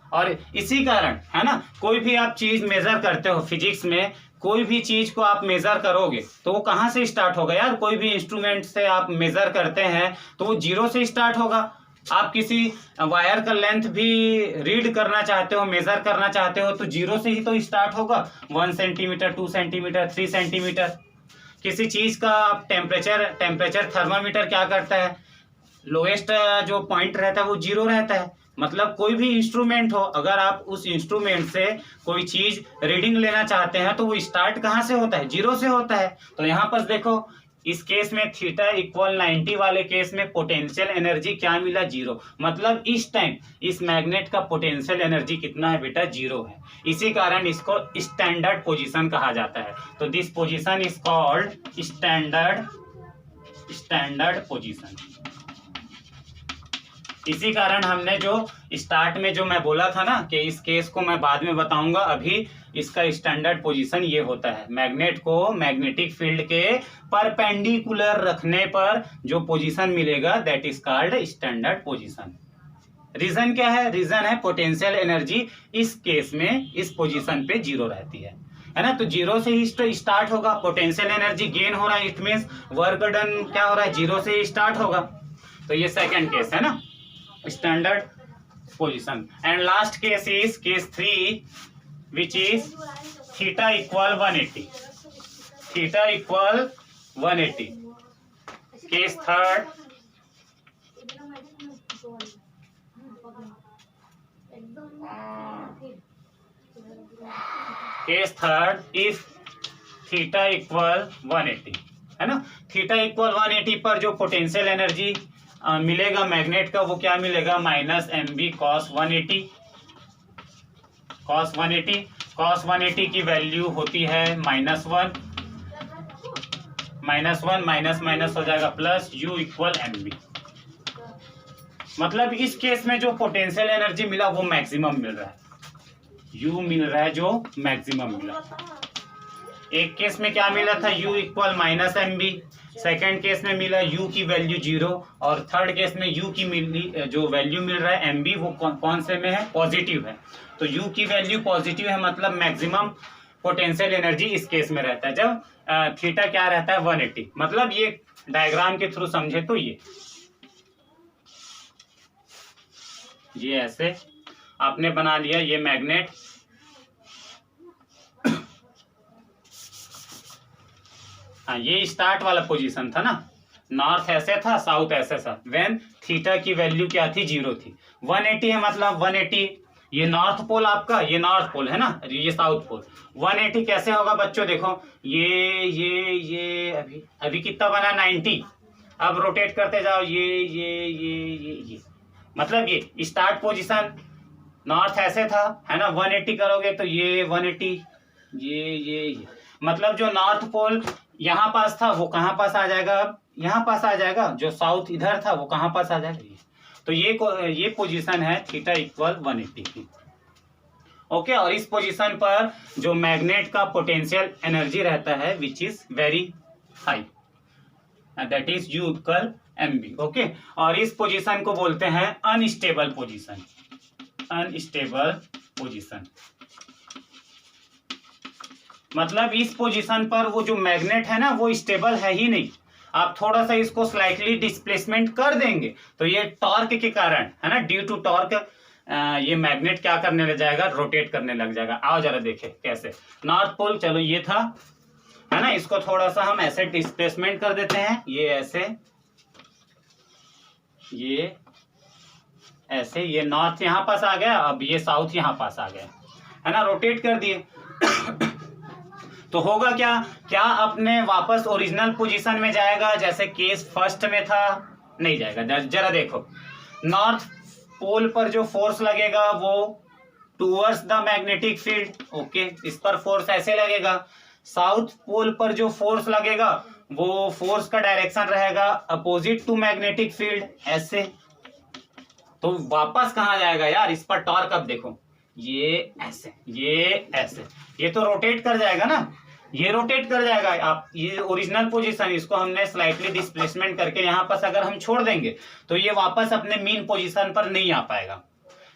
और इसी कारण, है ना, कोई भी आप चीज मेजर करते हो फिजिक्स में, कोई भी चीज को आप मेजर करोगे तो वो कहाँ से स्टार्ट होगा यार, कोई भी इंस्ट्रूमेंट से आप मेजर करते हैं तो वो 0 से स्टार्ट होगा। आप किसी वायर का लेंथ भी रीड करना चाहते हो, मेजर करना चाहते हो, तो 0 से ही तो स्टार्ट होगा। 1 सेंटीमीटर, 2 सेंटीमीटर, 3 सेंटीमीटर। किसी चीज का आप टेम्परेचर थर्मामीटर क्या करता है, लोएस्ट जो पॉइंट रहता है वो 0 रहता है। मतलब कोई भी इंस्ट्रूमेंट हो, अगर आप उस इंस्ट्रूमेंट से कोई चीज रीडिंग लेना चाहते हैं तो वो स्टार्ट कहाँ से होता है, 0 से होता है। तो यहाँ पर देखो, इस केस में थीटा इक्वल 90 वाले केस में पोटेंशियल एनर्जी क्या मिला, 0। मतलब इस टाइम इस मैग्नेट का पोटेंशियल एनर्जी कितना है बेटा, 0 है। इसी कारण इसको स्टैंडर्ड पोजीशन कहा जाता है। तो this position is called standard position. इसी कारण हमने जो स्टार्ट में जो मैं बोला था ना कि इस केस को मैं बाद में बताऊंगा, अभी इसका स्टैंडर्ड पोजीशन ये होता है। मैग्नेट को मैग्नेटिक फील्ड के परपेंडिकुलर रखने पर जो पोजीशन मिलेगा that is called standard position. Reason क्या है, रीजन है पोटेंशियल एनर्जी इस केस में इस पोजीशन पे 0 रहती है। है ना, तो जीरो से ही स्टार्ट होगा। पोटेंशियल एनर्जी गेन हो रहा है, इट मींस वर्क डन क्या हो रहा है, जीरो से ही स्टार्ट होगा। तो ये सेकंड केस है ना, standard position. And last case is case 3 which is theta equal 180, theta equal 180। Case third, case third if theta equal 180, है ना। थीटा इक्वल 180 पर जो पोटेंशियल एनर्जी मिलेगा मैग्नेट का, वो क्या मिलेगा, minus mb cos 180। cos 180, cos 180 की वैल्यू होती है -1, -1 माइनस माइनस हो जाएगा प्लस, u इक्वल mb। मतलब इस केस में जो पोटेंशियल एनर्जी मिला वो मैक्सिमम मिल रहा है, u मिल रहा है जो मैक्सिमम मिला। एक केस में क्या मिला था, u equal -mb, second case में मिला u की वैल्यू 0, और थर्ड केस में u की मिली जो वैल्यू मिल रहा है mb वो कौन से में है, पॉजिटिव है। तो u की वैल्यू पॉजिटिव है, मतलब मैक्सिमम पोटेंशियल एनर्जी इस केस में रहता है जब थीटा क्या रहता है 180। मतलब ये डायग्राम के थ्रू समझे तो ये ऐसे आपने बना लिया, ये मैग्नेट, हाँ ये स्टार्ट वाला पोजीशन था ना, नॉर्थ ऐसे था साउथ ऐसे था, व्हेन थीटा की वैल्यू क्या थी, 0 थी। 180 है मतलब 180, ये नॉर्थ पोल आपका, ये नॉर्थ पोल है ना, ये साउथ पोल। 180 कैसे होगा बच्चों, देखो ये अभी कितना बना 90, अब रोटेट करते जाओ, ये मतलब ये स्टार्ट पोजीशन नॉर्थ ऐसे था, है ना। 180 करोगे तो ये 180, ये मतलब जो नॉर्थ पोल यहाँ पास था वो कहाँ पास आ जाएगा, अब यहाँ पास आ जाएगा, जो साउथ इधर था वो कहाँ पास आ जाएगा। तो ये पोजीशन है थीटा इक्वल 180 की। ओके, और इस पोजीशन पर जो मैग्नेट का पोटेंशियल एनर्जी रहता है which is very high, that is u equal mb। Okay, और इस पोजीशन को बोलते हैं अनस्टेबल पोजीशन, अनस्टेबल पोजीशन। मतलब इस पोजीशन पर वो जो मैग्नेट है ना वो स्टेबल है ही नहीं, आप थोड़ा सा इसको स्लाइटली डिस्प्लेसमेंट कर देंगे तो ये टॉर्क के कारण, है ना, ड्यू टू टॉर्क ये मैग्नेट क्या करने लग जाएगा, रोटेट करने लग जाएगा। आओ जरा देखें कैसे। नॉर्थ पोल चलो ये था, है ना, इसको थोड़ा सा हम ऐसे डिस्प्लेसमेंट कर देते हैं, ये ऐसे, ये ऐसे, ये नॉर्थ यहाँ पास आ गया, अब ये साउथ यहाँ पास आ गया, है ना, रोटेट कर दिए। तो होगा क्या अपने वापस ओरिजिनल पोजीशन में जाएगा जैसे केस फर्स्ट में था, नहीं जाएगा। जरा देखो, नॉर्थ पोल पर जो फोर्स लगेगा वो towards the magnetic field, okay, इस पर फोर्स ऐसे लगेगा। साउथ पोल पर जो फोर्स लगेगा वो फोर्स का डायरेक्शन रहेगा अपोजिट टू मैग्नेटिक फील्ड, ऐसे। तो वापस कहाँ जाएगा यार, इस पर टॉर्क अब देखो, ये ऐसे, ये ऐसे, ये तो रोटेट कर जाएगा ना, ये रोटेट कर जाएगा। आप ये ओरिजिनल पोजीशन, इसको हमने स्लाइटली डिस्प्लेसमेंट करके यहाँ पर अगर हम छोड़ देंगे तो ये वापस अपने मीन पोजीशन पर नहीं आ पाएगा,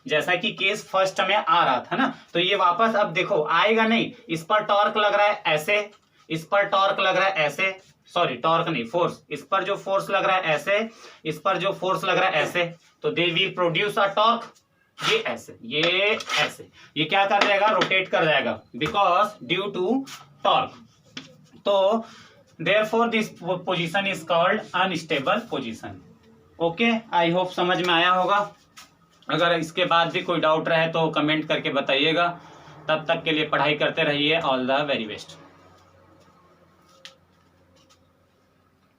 जैसा कि केस फर्स्ट में आ रहा था ना। तो ये वापस अब देखो आएगा नहीं, इस पर टॉर्क लग रहा है ऐसे, इस पर टॉर्क लग रहा है ऐसे, सॉरी टॉर्क नहीं, फोर्स, इस पर जो फोर्स लग रहा है ऐसे, इस पर जो फोर्स लग रहा है ऐसे, तो they will produce a torque, ये ऐसे, ये ऐसे, ये क्या कर जाएगा, रोटेट कर जाएगा बिकॉज ड्यू टू टॉर्क। तो therefore this position is called unstable position. Okay, I hope समझ में आया होगा। अगर इसके बाद भी कोई डाउट रहे तो कमेंट करके बताइएगा। तब तक के लिए पढ़ाई करते रहिए। All the very best.